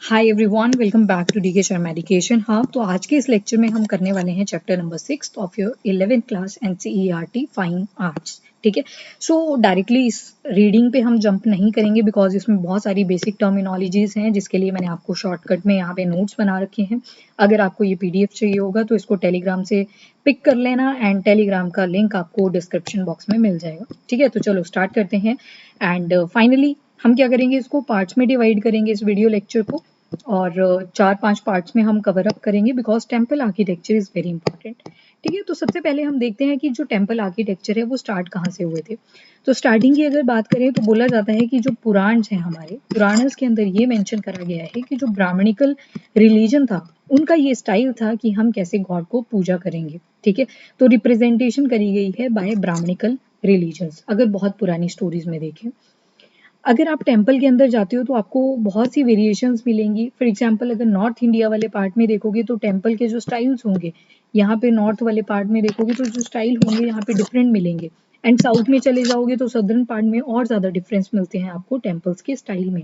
Hi everyone, welcome back to DK Sharma education hub. तो आज के इस लेक्चर में हम करने वाले हैं chapter number 6 of your 11th class NCERT fine arts. ठीक है, सो डायरेक्टली इस रीडिंग पे हम जंप नहीं करेंगे बिकॉज इसमें बहुत सारी बेसिक टर्मिनोलॉजीज हैं जिसके लिए मैंने आपको शॉर्टकट में यहाँ पे नोट्स बना रखे हैं। अगर आपको ये पीडीएफ चाहिए होगा तो इसको टेलीग्राम से पिक कर लेना एंड टेलीग्राम का लिंक आपको डिस्क्रिप्शन बॉक्स में मिल जाएगा। ठीक है, तो चलो स्टार्ट करते हैं। एंड फाइनली हम क्या करेंगे, इसको पार्ट्स में डिवाइड करेंगे इस वीडियो लेक्चर को, और 4-5 पार्ट्स में हम कवर अप करेंगे because temple architecture is very important. ठीक है, तो सबसे पहले हम देखते हैं कि जो टेम्पल आर्किटेक्चर है वो स्टार्ट कहाँ से हुए थे। तो स्टार्टिंग की अगर बात करें तो बोला जाता है कि जो पुराण्स हैं, हमारे पुराणस के अंदर ये मेंशन करा गया है कि जो ब्राह्मणिकल रिलीजन था उनका ये स्टाइल था कि हम कैसे गॉड को पूजा करेंगे। ठीक है, तो रिप्रेजेंटेशन करी गई है बाय ब्राह्मणिकल रिलीजन्स। अगर बहुत पुरानी स्टोरीज में देखें, अगर आप टेम्पल के अंदर जाते हो तो आपको बहुत सी वेरिएशंस मिलेंगी। फॉर एग्जांपल अगर नॉर्थ इंडिया वाले पार्ट में देखोगे तो टेम्पल के जो स्टाइल्स होंगे, यहाँ पे नॉर्थ वाले पार्ट में देखोगे तो जो स्टाइल होंगे यहाँ पे डिफरेंट मिलेंगे। एंड साउथ में चले जाओगे तो सदर्न पार्ट में और ज़्यादा डिफरेंस मिलते हैं आपको टेम्पल्स के स्टाइल में।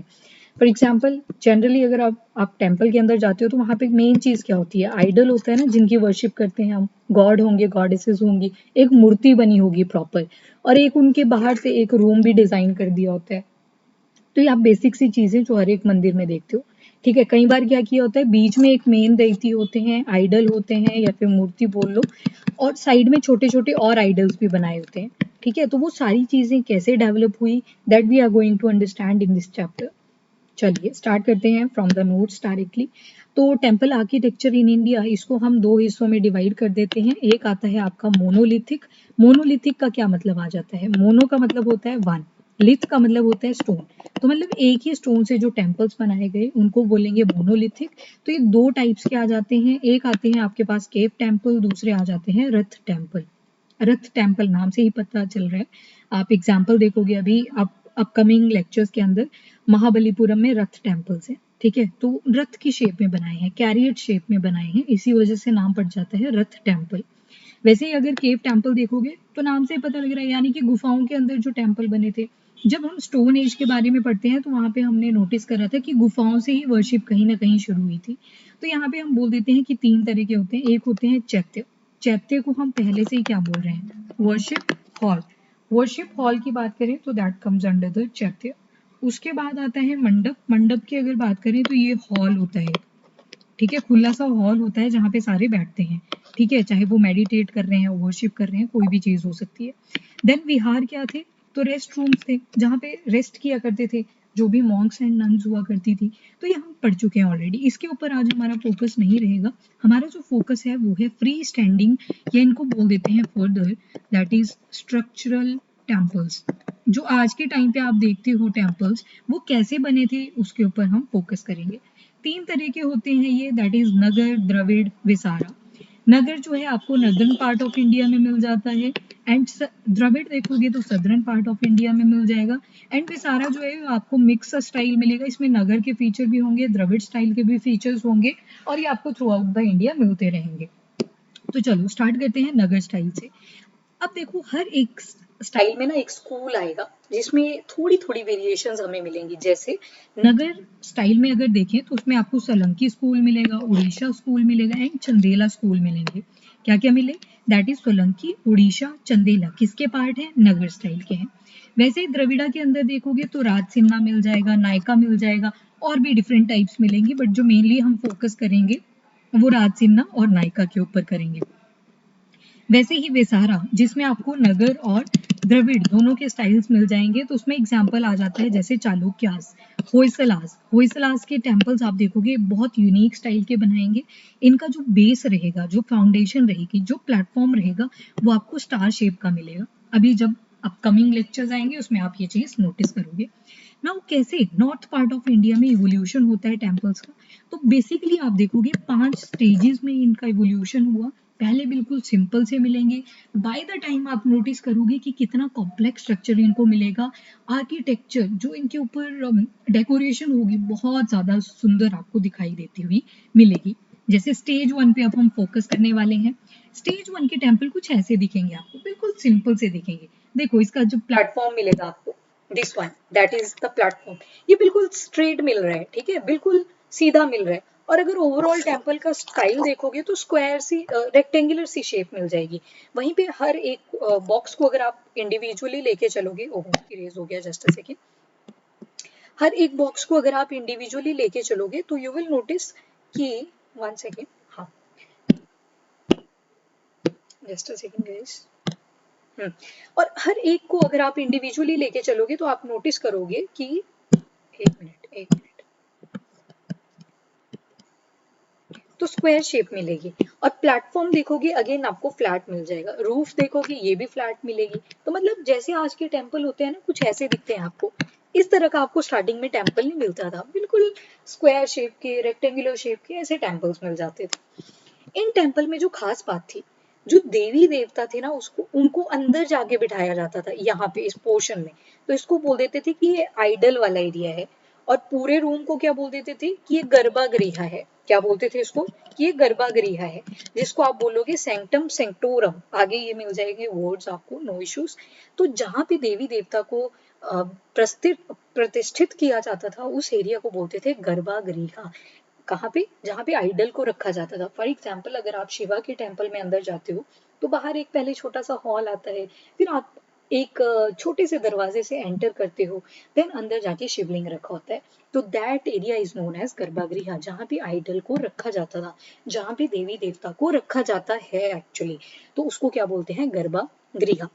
फॉर एग्जाम्पल जनरली अगर आप टेम्पल के अंदर जाते हो तो वहाँ पे मेन चीज़ क्या होती है, आइडल होता है ना, जिनकी वर्शिप करते हैं हम। गॉड होंगे, गॉडेसेस होंगी, एक मूर्ति बनी होगी प्रॉपर, और एक उनके बाहर से एक रूम भी डिजाइन कर दिया होता है। तो ये आप बेसिक सी चीजें जो हर एक मंदिर में देखते हो। ठीक है, कई बार क्या किया होता है, बीच में एक मेन देवती होते हैं, आइडल होते हैं या फिर मूर्ति बोल लो, और साइड में छोटे छोटे और आइडल्स भी बनाए होते हैं। ठीक है, तो वो सारी चीजें कैसे डेवलप हुई, that we are going to understand in this chapter. चलिए स्टार्ट करते हैं फ्रॉम द नोट्स डायरेक्टली। तो टेम्पल आर्किटेक्चर इन इंडिया, इसको हम दो हिस्सों में डिवाइड कर देते हैं। एक आता है आपका मोनोलिथिक। मोनोलिथिक का क्या मतलब आ जाता है, मोनो का मतलब होता है वन, लिथ का मतलब होता है स्टोन। तो मतलब एक ही स्टोन से जो टेम्पल्स बनाए गए उनको बोलेंगे मोनोलिथिक। तो ये दो टाइप्स के आ जाते हैं, एक आते हैं आपके पास केव टेम्पल, दूसरे आ जाते हैं रथ टेम्पल। रथ टेम्पल नाम से ही पता चल रहा है, आप एग्जाम्पल देखोगे अभी आप अपकमिंग लेक्चर्स के अंदर, महाबलीपुरम में रथ टेम्पल्स है। ठीक है, तो रथ की शेप में बनाए हैं, कैरियट शेप में बनाए हैं, इसी वजह से नाम पड़ जाता है रथ टेम्पल। वैसे ही अगर केव टेम्पल देखोगे तो नाम से पता लग रहा है, यानी कि गुफाओं के अंदर जो टेम्पल बने थे। जब हम स्टोन एज के बारे में पढ़ते हैं तो वहां पे हमने नोटिस करा था कि गुफाओं से ही वर्शिप कहीं ना कहीं शुरू हुई थी। तो यहाँ पे हम बोल देते हैं कि तीन तरह के होते हैं। एक होते हैं चैत्य। चैत्य को हम पहले से ही क्या बोल रहे हैं, वर्शिप हॉल। वर्शिप हॉल की बात करें तो दैट कम्स अंडर द चैत्य। उसके बाद आता है मंडप। मंडप की अगर बात करें तो ये हॉल होता है। ठीक है, खुला सा हॉल होता है जहाँ पे सारे बैठते हैं। ठीक है, चाहे वो मेडिटेट कर रहे हैं, वर्शिप कर रहे हैं, कोई भी चीज हो सकती है। देन विहार क्या थे, तो रेस्ट रूम्स थे जहाँ पे रेस्ट किया करते थे जो भी मॉन्क्स एंड नन्स हुआ करती थी। तो ये हम पढ़ चुके हैं ऑलरेडी, इसके ऊपर आज हमारा फोकस नहीं रहेगा। हमारा जो फोकस है वो है फ्री स्टैंडिंग, या इनको बोल देते हैं further that is structural temples. जो आज के टाइम पे आप देखते हो टेम्पल्स, वो कैसे बने थे उसके ऊपर हम फोकस करेंगे। तीन तरह के होते हैं ये, दैट इज नगर, द्रविड़, विसारा। नगर जो है आपको नॉर्दर्न पार्ट ऑफ इंडिया में मिल जाता है, एंड द्रविड़ देखोगे तो सदर्न पार्ट ऑफ इंडिया में मिल जाएगा। एंड विसारा जो है आपको मिक्स स्टाइल मिलेगा, इसमें नगर के फीचर भी होंगे, द्रविड़ स्टाइल के भी फीचर्स होंगे, और ये आपको थ्रू आउट द इंडिया मिलते रहेंगे। तो चलो स्टार्ट करते हैं नगर स्टाइल से। अब देखो, हर एक स्टाइल में ना एक स्कूल आएगा जिसमें थोड़ी थोड़ी वेरिएशंस हमें मिलेंगी। जैसे नगर स्टाइल में अगर देखें तो उसमें आपको सोलंकी स्कूल मिलेगा, उड़ीसा स्कूल मिलेगा एंड चंदेला स्कूल मिलेंगे। क्या क्या मिले, दैट इज सोलंकी, उड़ीसा, चंदेला किसके पार्ट है, नगर स्टाइल के हैं। वैसे ही द्रविड़ा के अंदर देखोगे तो राजसिन्हा मिल जाएगा, नायका मिल जाएगा, और भी डिफरेंट टाइप्स मिलेंगी, बट जो मेनली हम फोकस करेंगे वो राजसिन्हा और नायका के ऊपर करेंगे। वैसे ही विसारा, जिसमें आपको नगर और द्रविड़ दोनों के स्टाइल्स मिल जाएंगे, तो उसमें एग्जाम्पल आ जाता है जैसे चालुक्यास, होयसलास। होयसलास के टेम्पल्स आप देखोगे बहुत यूनिक स्टाइल के बनाएंगे। इनका जो बेस रहेगा, जो फाउंडेशन रहेगी, जो प्लेटफॉर्म रहेगा, वो आपको स्टार शेप का मिलेगा। अभी जब अपकमिंग लेक्चर्स आएंगे उसमें आप ये चीज नोटिस करोगे ना। कैसे नॉर्थ पार्ट ऑफ इंडिया में इवोल्यूशन होता है टेम्पल्स का, तो बेसिकली आप देखोगे 5 स्टेजेस में इनका इवोल्यूशन हुआ। पहले बिल्कुल सिंपल से मिलेंगे, बाय द टाइम आप नोटिस करोगे कि कितना कॉम्प्लेक्स स्ट्रक्चर इनको मिलेगा। आर्किटेक्चर जो इनके ऊपर डेकोरेशन होगी बहुत ज्यादा सुंदर आपको दिखाई देती हुई मिलेगी। जैसे स्टेज 1 पे अब हम फोकस करने वाले हैं। स्टेज 1 के टेम्पल कुछ ऐसे दिखेंगे आपको, बिल्कुल सिंपल से दिखेंगे। देखो इसका जो प्लेटफॉर्म मिलेगा आपको, this one that is the platform, ये बिल्कुल स्ट्रेट मिल रहा है। ठीक है, बिल्कुल सीधा मिल रहा है। और अगर ओवरऑल टेम्पल का स्टाइल देखोगे तो स्क्वायर सी रेक्टेंगुलर सी शेप मिल जाएगी। वहीं पे हर एक बॉक्स को अगर आप इंडिविजुअली लेके चलोगे, ओहो इरेज हो गया, जस्ट अ सेकेंड, हर एक बॉक्स को अगर आप इंडिविजुअली लेके चलोगे तो यू विल नोटिस कि, वन सेकेंड, हाँ जस्ट अ सेकेंड गाइस, और हर एक को अगर आप इंडिविजुअली लेके चलोगे तो आप नोटिस करोगे कि, एक मिनट, तो स्क्वायर शेप मिलेगी। और प्लेटफॉर्म देखोगे अगेन आपको फ्लैट मिल जाएगा, रूफ देखोगे ये भी फ्लैट मिलेगी। तो मतलब जैसे आज के टेम्पल होते हैं ना, कुछ ऐसे दिखते हैं आपको। इस तरह का आपको स्टार्टिंग में टेम्पल नहीं मिलता था, बिल्कुल स्क्वायर शेप के, रेक्टेंगुलर शेप के ऐसे टेम्पल्स मिल जाते थे। इन टेम्पल में जो खास बात थी, जो देवी देवता थे ना, उसको उनको अंदर जाके बिठाया जाता था यहाँ पे इस पोर्शन में। तो इसको बोल देते थे कि ये आइडल वाला एरिया है। और पूरे रूम को क्या बोल देते थे कि ये गर्भागृह है। क्या बोलते थे इसको कि ये गर्भागृह है, जिसको आप बोलोगे सेंक्टम सेंक्टोरम, आगे ये मिल जाएंगे वर्ड्स आपको, नो इश्यूज। तो जहाँ पे देवी देवता को प्रतिष्ठित किया जाता था उस एरिया को बोलते थे गर्भागृह। कहाँ पे, जहाँ पे आइडल को रखा जाता था। फॉर एग्जाम्पल अगर आप शिवा के टेम्पल में अंदर जाते हो तो बाहर एक पहले छोटा सा हॉल आता है, फिर आप एक छोटे से दरवाजे से एंटर करते हो, देन अंदर जाके शिवलिंग रखा होता है। तो that area is known as garbhagriha, जहाँ पे आइडल को रखा जाता था, जहाँ पे देवी देवता को रखा जाता है एक्चुअली, तो उसको क्या बोलते हैं, गर्भागृह।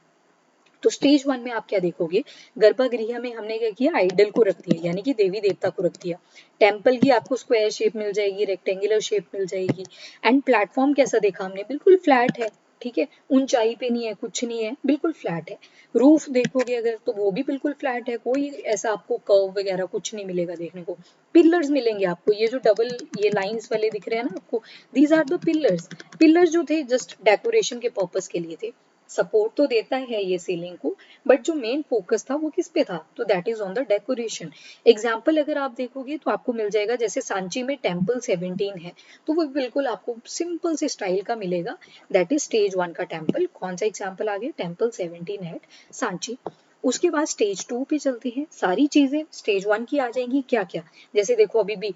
तो स्टेज वन में आप क्या देखोगे, गर्भगृह में हमने क्या किया, आइडल को रख दिया, यानी कि देवी देवता को रख दिया। टेम्पल की आपको स्क्वायर शेप मिल जाएगी, रेक्टेंगुलर शेप मिल जाएगी। एंड प्लेटफॉर्म कैसा देखा हमने, बिल्कुल फ्लैट है, ठीक है, ऊंचाई पे नहीं है, कुछ नहीं है, बिल्कुल फ्लैट है। रूफ देखोगे अगर तो वो भी बिल्कुल फ्लैट है, कोई ऐसा आपको कर्व वगैरह कुछ नहीं मिलेगा देखने को। पिलर्स मिलेंगे आपको, ये जो डबल ये लाइंस वाले दिख रहे हैं ना आपको, these are the pillars. Pillars जो थे जस्ट डेकोरेशन के पर्पस के लिए थे, सपोर्ट तो देता है ये सीलिंग को, बट जो मेन फोकस था वो किस पे था, तो that is on the decoration. Example अगर आप देखोगे तो आपको मिल जाएगा, जैसे सांची में टेम्पल 17 है, तो वो बिल्कुल आपको सिंपल से स्टाइल का मिलेगा, दैट इज स्टेज वन का टेम्पल। कौन सा एग्जाम्पल आ गया, टेम्पल 17 एट सांची। उसके बाद स्टेज टू पे चलते हैं, सारी चीजें स्टेज वन की आ जाएंगी। क्या क्या, जैसे देखो अभी भी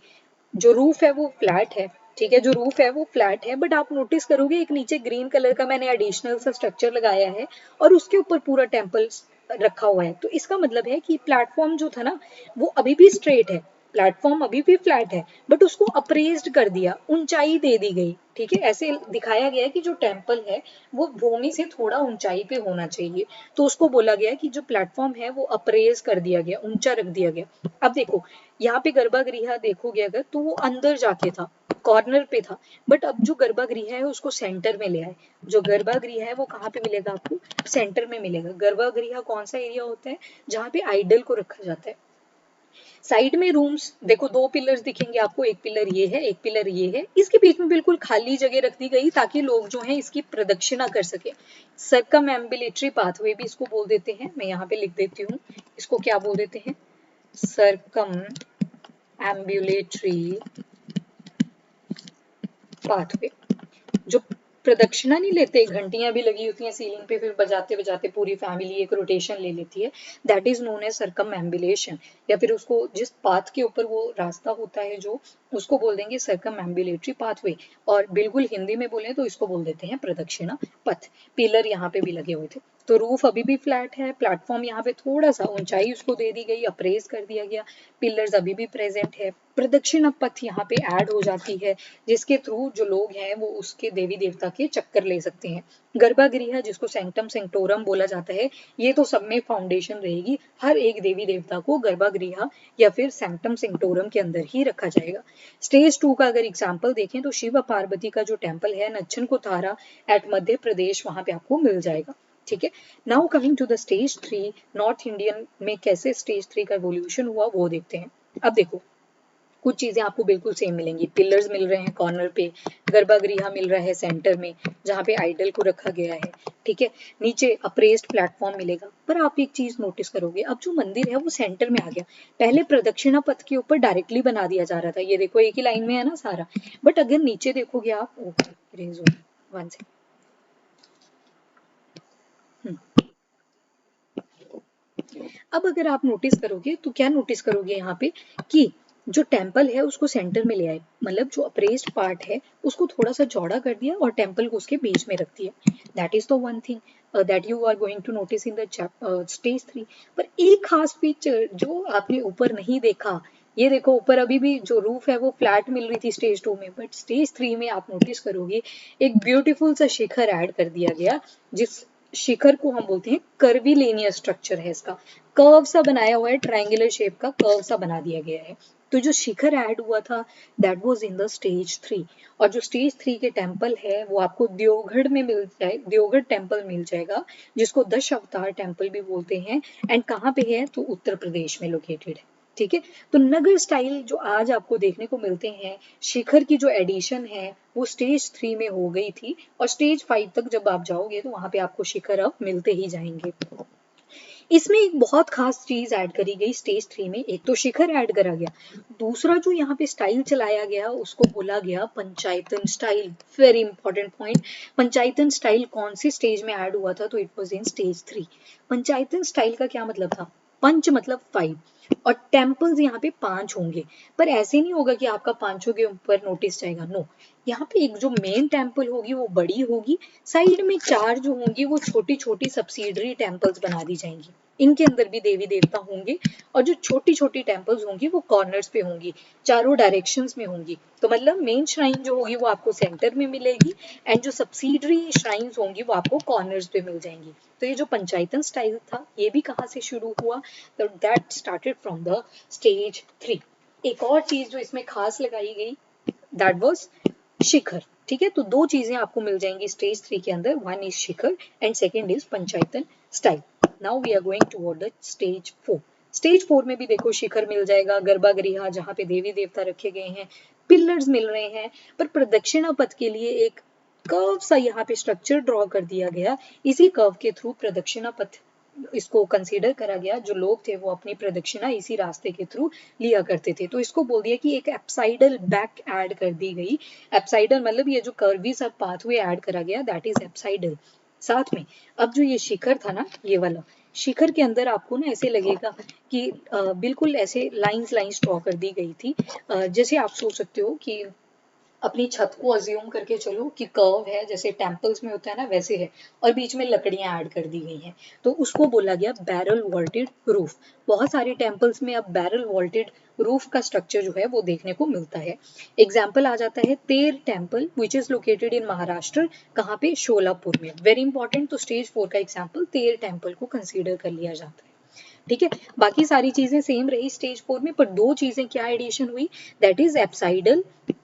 जो रूफ है वो फ्लैट है, ठीक है, जो रूफ है वो फ्लैट है, बट आप नोटिस करोगे एक नीचे ग्रीन कलर का मैंने एडिशनल सा स्ट्रक्चर लगाया है और उसके ऊपर पूरा टेम्पल रखा हुआ है। तो इसका मतलब है कि प्लेटफॉर्म जो था ना वो अभी भी स्ट्रेट है, प्लेटफॉर्म अभी भी फ्लैट है, बट उसको अप्रेज्ड कर दिया, ऊंचाई दे दी गई, ठीक है। ऐसे दिखाया गया है कि जो टेम्पल है वो भूमि से थोड़ा ऊंचाई पे होना चाहिए, तो उसको बोला गया कि जो प्लेटफॉर्म है वो अप्रेज कर दिया गया, ऊंचा रख दिया गया। अब देखो यहाँ पे गर्भगृह देखोगे अगर तो वो अंदर जाके था, कॉर्नर पे था, बट अब जो गर्भगृह है उसको सेंटर में ले आए। जो गर्भगृह है वो कहाँ पे मिलेगा आपको, सेंटर में मिलेगा। गर्भगृह कौन सा एरिया होता है, जहाँ पे आइडल को रखा जाता है। साइड में रूम्स देखो, दो पिलर्स दिखेंगे आपको, एक पिलर ये है, एक पिलर ये है, इसके बीच में बिल्कुल खाली जगह रख दी गई ताकि लोग जो है इसकी प्रदक्षिणा कर सके। सर्कम एम्बुलेटरी पाथवे भी इसको बोल देते हैं, मैं यहाँ पे लिख देती हूँ, इसको क्या बोल देते हैं, सर्कम एम्बुलेटरी पाथवे। जो प्रदक्षिणा नहीं लेते, घंटियां भी लगी होती हैं सीलिंग पे, फिर बजाते बजाते पूरी फैमिली एक रोटेशन ले लेती है, that is known as circumambulation. या फिर उसको जिस पाथ के ऊपर वो रास्ता होता है जो, उसको बोल देंगे सर्कम एम्बुलेटरी पाथवे। और बिल्कुल हिंदी में बोले तो इसको बोल देते हैं प्रदक्षिणा पथ। पिलर यहाँ पे भी लगे हुए थे। तो रूफ अभी भी फ्लैट है, प्लेटफॉर्म यहाँ पे थोड़ा सा ऊंचाई उसको दे दी गई, अप्रेज कर दिया गया, पिलर्स अभी भी प्रेजेंट है, प्रदक्षिणा पथ यहाँ पे ऐड हो जाती है, जिसके थ्रू जो लोग हैं वो उसके देवी देवता के चक्कर ले सकते हैं। गर्भगृह जिसको सेंक्टम सेंक्टोरम बोला जाता है, ये तो सब में फाउंडेशन रहेगी, हर एक देवी देवता को गर्भगृह या फिर सेंक्टम सेंक्टोरम के अंदर ही रखा जाएगा। स्टेज टू का अगर एग्जाम्पल देखें तो शिव पार्वती का जो टेम्पल है नच्छन कोथारा एट मध्य प्रदेश, वहां पे आपको मिल जाएगा, ठीक है। Now coming to the stage three, North Indian में कैसे स्टेज थ्री का एवोल्यूशन हुआ वो देखते हैं। अब देखो कुछ चीजें आपको बिल्कुल सेम मिलेंगी, पिलर्स मिल रहे हैं कॉर्नर पे, गर्भगृह मिल रहा है सेंटर में जहाँ पे आइडल को रखा गया है, ठीक है, नीचे अप्रेस्ड प्लेटफॉर्म मिलेगा। पर आप एक चीज नोटिस करोगे, अब जो मंदिर है वो सेंटर में आ गया। पहले प्रदक्षिणा पथ के ऊपर डायरेक्टली बना दिया जा रहा था, ये देखो एक ही लाइन में है ना सारा, बट अगर नीचे देखोगे आप, वन सेकंड, अब अगर आप नोटिस करोगे तो क्या नोटिस करोगे यहाँ पे कि जो टेम्पल है उसको सेंटर में ले आए, मतलब जो अप्रेस्ड पार्ट है उसको थोड़ा सा चौड़ा कर दिया और टेम्पल को उसके बीच में रख दिया। That is the one thing that you are going to notice in the stage 3। पर एक खास फीचर जो आपने ऊपर नहीं देखा, ये देखो ऊपर अभी भी जो रूफ है वो फ्लैट मिल रही थी स्टेज 2 में, बट स्टेज 3 में आप नोटिस करोगे एक ब्यूटीफुल सा शिखर ऐड कर दिया गया, जिस शिखर को हम बोलते हैं कर्वीलेनियस स्ट्रक्चर है, इसका कर्व सा बनाया हुआ है, ट्रायंगुलर शेप का कर्व सा बना दिया गया है। तो जो शिखर ऐड हुआ था that was in the stage 3। और जो स्टेज 3 के टेम्पल है वो आपको देवगढ़ में मिल जाए, देवगढ़ टेम्पल मिल जाएगा, जिसको दश अवतार टेम्पल भी बोलते हैं। एंड कहाँ पे है, तो उत्तर प्रदेश में लोकेटेड है। ठीक है, तो नगर स्टाइल जो आज आपको देखने को मिलते हैं, शिखर की जो एडिशन है वो स्टेज 3 में हो गई थी, और स्टेज 5 तक जब आप जाओगे तो वहां पे आपको शिखर अब मिलते ही जाएंगे। इसमें एक बहुत खास चीज ऐड करी गई स्टेज 3 में, एक तो शिखर ऐड करा गया, दूसरा जो यहाँ पे स्टाइल चलाया गया उसको बोला गया panchayatana style. Very important point, panchayatana style कौन सी स्टेज में ऐड हुआ था, तो it was in stage 3। Panchayatana style का क्या मतलब था, पंच मतलब 5 और टेम्पल्स यहाँ पे 5 होंगे, पर ऐसे नहीं होगा कि आपका 5 के ऊपर नोटिस जाएगा, नो। यहाँ पे एक जो मेन टेम्पल होगी वो बड़ी होगी, साइड में 4 जो होंगी वो छोटी छोटी सब्सिडरी टेम्पल्स बना दी जाएंगी, इनके अंदर भी देवी देवता होंगे, और जो छोटी छोटी टेम्पल्स होंगी वो कॉर्नर्स पे होंगी, चारों डायरेक्शंस में होंगी। तो मतलब मेन श्राइन जो होगी वो आपको सेंटर में मिलेगी, एंड जो सब्सिडरी श्राइन्स होंगी वो आपको कॉर्नर्स पे मिल जाएंगी। तो ये जो पंचायतन स्टाइल था ये भी कहाँ से शुरू हुआ, तो that started from the stage 3। एक और चीज जो इसमें खास लगाई गई दैट वाज शिखर। ठीक है, तो दो चीजें आपको मिल जाएंगी स्टेज 3 के अंदर, one is shikhara and second is panchayatana style. Now we are going toward the stage 4। Stage 4 में भी देखो शिखर मिल जाएगा, गर्भगृह जहाँ पे देवी देवता रखे गए हैं, पिलर्स मिल रहे हैं, पर प्रदक्षिणा पथ के लिए एक कर्व सा यहाँ पे स्ट्रक्चर ड्रॉ कर दिया गया। इसी कर्व के थ्रू प्रदक्षिणा पथ इसको कंसीडर करा गया, जो लोग थे वो अपनी प्रदक्षिणा इसी रास्ते के थ्रू लिया करते थे, तो इसको बोल दिया कि एक एप्साइडल बैक ऐड कर दी गई। एप्साइडल मतलब ये जो कर्वी सा पाथवे ऐड करा गया दैट इज एप्साइडल। साथ में अब जो ये शिखर था ना, ये वाला शिखर के अंदर आपको ना ऐसे लगेगा कि बिल्कुल ऐसे लाइंस लाइंस ड्रॉ कर दी गई थी, जैसे आप सोच सकते हो कि अपनी छत को अज्यूम करके चलो कि कर्व है, जैसे टेम्पल्स में होता है ना वैसे है, और बीच में लकड़ियां ऐड कर दी गई हैं, तो उसको बोला गया बैरल वॉल्टेड रूफ। बहुत सारे टेम्पल्स में अब बैरल वॉल्टेड रूफ का स्ट्रक्चर जो है वो देखने को मिलता है। एग्जाम्पल आ जाता है तेर temple which is located in Maharashtra, कहाँ पे, शोलापुर में। वेरी इंपॉर्टेंट, तो स्टेज 4 का एग्जाम्पल तेर टेम्पल को कंसिडर कर लिया जाता है। ठीक है, बाकी सारी चीजें सेम रही स्टेज 4 में, पर दो चीजें क्या एडिशन हुई, that is apsidal,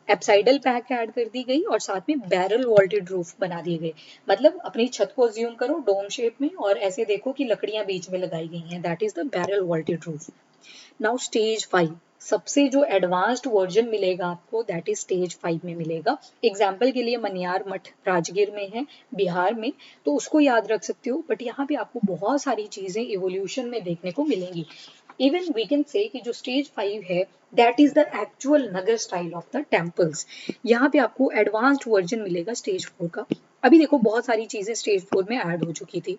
apsidal pack add कर दी गई, और साथ में बैरल वॉल्टेड रूफ बना दिए गए। मतलब अपनी छत को अज्यूम करो डोम शेप में, और ऐसे देखो कि लकड़ियां बीच में लगाई गई हैं, that is the barrel vaulted roof. Now stage 5, सबसे जो एडवांस्ड वर्जन मिलेगा आपको दैट इज स्टेज 5 में मिलेगा। एग्जाम्पल के लिए मनियार मठ राजगीर में है, बिहार में, तो उसको याद रख सकते हो, बट यहाँ पे आपको बहुत सारी चीजें इवोल्यूशन में देखने को मिलेंगी। इवन वी कैन से कि जो स्टेज 5 है that is the actual Nagar style of the temples. यहाँ पे आपको एडवांस्ड वर्जन मिलेगा स्टेज 4 का। अभी देखो बहुत सारी चीजें स्टेज 4 में ऐड हो चुकी थी,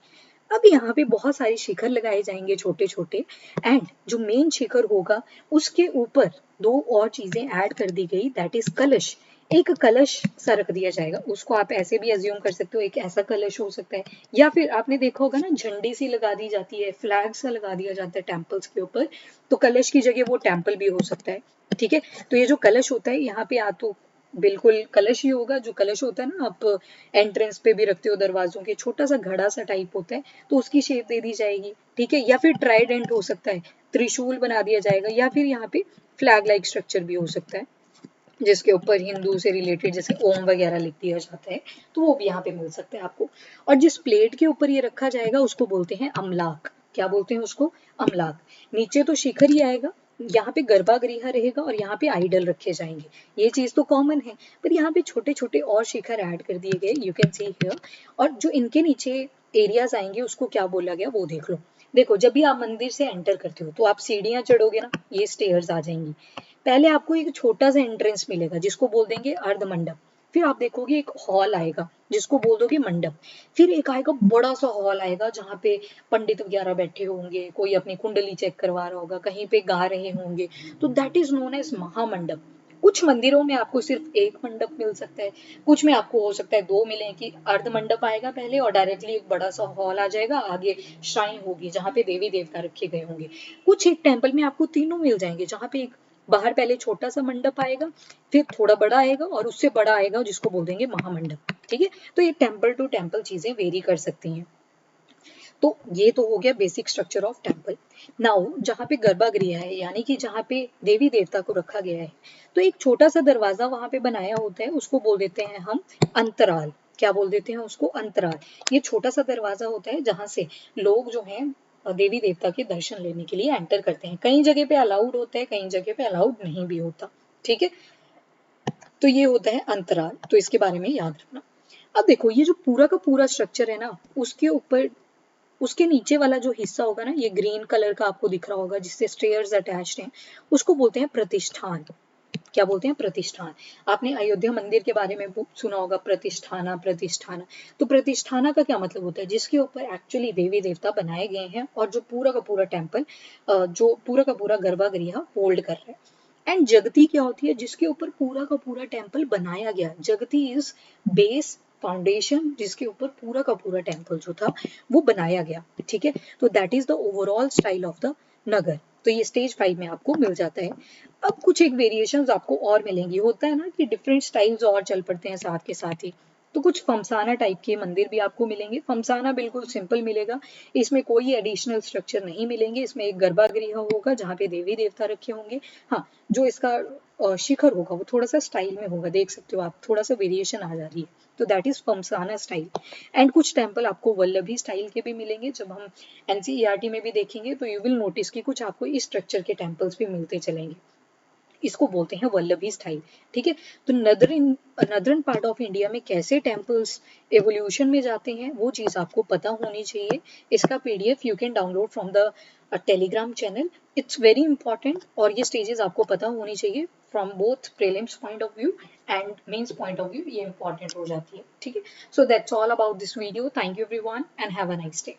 अब यहाँ पे बहुत सारे शिखर लगाए जाएंगे छोटे छोटे, एंड जो मेन शिखर होगा उसके ऊपर दो और चीजें ऐड कर दी गई, दैट इज कलश। एक कलश सा रख दिया जाएगा, उसको आप ऐसे भी अज्यूम कर सकते हो, एक ऐसा कलश हो सकता है, या फिर आपने देखा होगा ना झंडी सी लगा दी जाती है, फ्लैग सा लगा दिया जाता है टेम्पल्स के ऊपर, तो कलश की जगह वो टेम्पल भी हो सकता है। ठीक है, तो ये जो कलश होता है यहाँ पे या तो बिल्कुल कलश ही होगा, जो कलश होता है ना आप एंट्रेंस पे भी रखते हो दरवाजों के, छोटा सा घड़ा सा टाइप होता है, तो उसकी शेप दे दी जाएगी। ठीक है, या फिर ट्राइडेंट हो सकता है, त्रिशूल बना दिया जाएगा, या फिर यहाँ पे फ्लैग लाइक स्ट्रक्चर भी हो सकता है, जिसके ऊपर हिंदू से रिलेटेड जैसे ओम वगैरह लिख दिया जाता है, तो वो भी यहाँ पे मिल सकता है आपको। और जिस प्लेट के ऊपर ये रखा जाएगा उसको बोलते हैं अमलाक। क्या बोलते हैं उसको, अमलाक। नीचे तो शिखर ही आएगा, यहाँ पे गर्भगृह रहेगा, और यहाँ पे आइडल रखे जाएंगे, ये चीज तो कॉमन है, पर यहाँ पे छोटे छोटे और शिखर ऐड कर दिए गए, यू कैन सी हियर। और जो इनके नीचे एरियाज आएंगे उसको क्या बोला गया वो देख लो। देखो जब भी आप मंदिर से एंटर करते हो तो आप सीढ़ियां चढ़ोगे ना, ये स्टेयर्स आ जाएंगी, पहले आपको एक छोटा सा एंट्रेंस मिलेगा जिसको बोल देंगे अर्ध मंडप। फिर आप देखोगे एक हॉल आएगा जिसको बोल दोगे मंडप, फिर एक आएगा बड़ा सा हॉल आएगा जहाँ पे पंडित वगैरह बैठे होंगे, कोई अपनी कुंडली चेक करवा रहा होगा, कहीं पे गा रहे होंगे, तो दैट इज नोन एज महामंडप। कुछ मंदिरों में आपको सिर्फ एक मंडप मिल सकता है, कुछ में आपको हो सकता है दो मिले, कि अर्ध मंडप आएगा पहले और डायरेक्टली एक बड़ा सा हॉल आ जाएगा, आगे श्राइन होगी जहाँ पे देवी देवता रखे गए होंगे। कुछ एक टेम्पल में आपको तीनों मिल जाएंगे, जहाँ पे एक बाहर पहले छोटा सा मंडप आएगा, फिर थोड़ा बड़ा आएगा और उससे बड़ा आएगा जिसको बोल देंगे महामंडप। ठीक है, तो ये टेम्पल टू टेम्पल चीजें वेरी कर सकती हैं। तो ये तो हो गया basic structure of temple. Now जहाँ पे गर्भगृह है, यानी कि जहाँ पे देवी देवता को रखा गया है, तो एक छोटा सा दरवाजा वहां पे बनाया होता है, उसको बोल देते हैं हम अंतराल। क्या बोल देते हैं उसको? अंतराल। ये छोटा सा दरवाजा होता है जहां से लोग जो है देवी देवता के दर्शन लेने के लिए एंटर करते हैं। कई जगह पे अलाउड होता है, कई जगह पे अलाउड नहीं भी होता। ठीक है, तो ये होता है अंतराल, तो इसके बारे में याद रखना। अब देखो ये जो पूरा का पूरा स्ट्रक्चर है ना, उसके ऊपर उसके नीचे वाला जो हिस्सा होगा ना, ये ग्रीन कलर का आपको दिख रहा होगा जिससे स्टेयर्स अटैच्ड हैं, उसको बोलते हैं प्रतिष्ठान। क्या बोलते हैं? प्रतिष्ठान। आपने अयोध्या मंदिर के बारे में सुना होगा, प्रतिष्ठाना प्रतिष्ठाना। तो प्रतिष्ठाना का क्या मतलब होता है? जिसके ऊपर एक्चुअली देवी देवता बनाए गए हैं और जो पूरा का पूरा टेम्पल, जो पूरा का पूरा गर्भगृह होल्ड कर रहा है। एंड जगती क्या होती है? जिसके ऊपर पूरा का पूरा टेम्पल बनाया गया। जगती इज बेस, फाउंडेशन, जिसके ऊपर पूरा का पूरा टेम्पल जो था वो बनाया गया। ठीक है, तो that is the overall style of the Nagara. तो ये स्टेज 5 में आपको मिल जाता है। अब कुछ एक वेरिएशंस आपको और मिलेंगी। होता है ना कि डिफरेंट स्टाइल्स और चल पड़ते हैं साथ के साथ ही। तो कुछ फमसाना टाइप के मंदिर भी आपको मिलेंगे। फमसाना बिल्कुल सिंपल मिलेगा, इसमें कोई एडिशनल स्ट्रक्चर नहीं मिलेंगे। इसमें एक गर्भगृह होगा जहाँ पे देवी देवता रखे होंगे। हाँ, जो इसका शिखर होगा वो थोड़ा सा स्टाइल में होगा, देख सकते हो आप, थोड़ा सा वेरिएशन आ जा रही है। तो दैट इज फमसाना स्टाइल। एंड कुछ टेम्पल आपको वल्लभी स्टाइल के भी मिलेंगे। जब हम एनसीईआरटी में भी देखेंगे तो यू विल नोटिस कि कुछ आपको इस स्ट्रक्चर के टेम्पल्स भी मिलते चलेंगे। इसको बोलते हैं वल्लभी स्टाइल। ठीक है, तो नदरन पार्ट ऑफ इंडिया में कैसे टेम्पल्स एवोल्यूशन में जाते हैं वो चीज़ आपको पता होनी चाहिए। इसका PDF you can download from the Telegram channel. It's very important, और ये स्टेजेस आपको पता होनी चाहिए from both prelims point of view and mains point of view, ये इंपॉर्टेंट हो जाती है। ठीक है, so that's all about this video. Thank you everyone and have a nice day.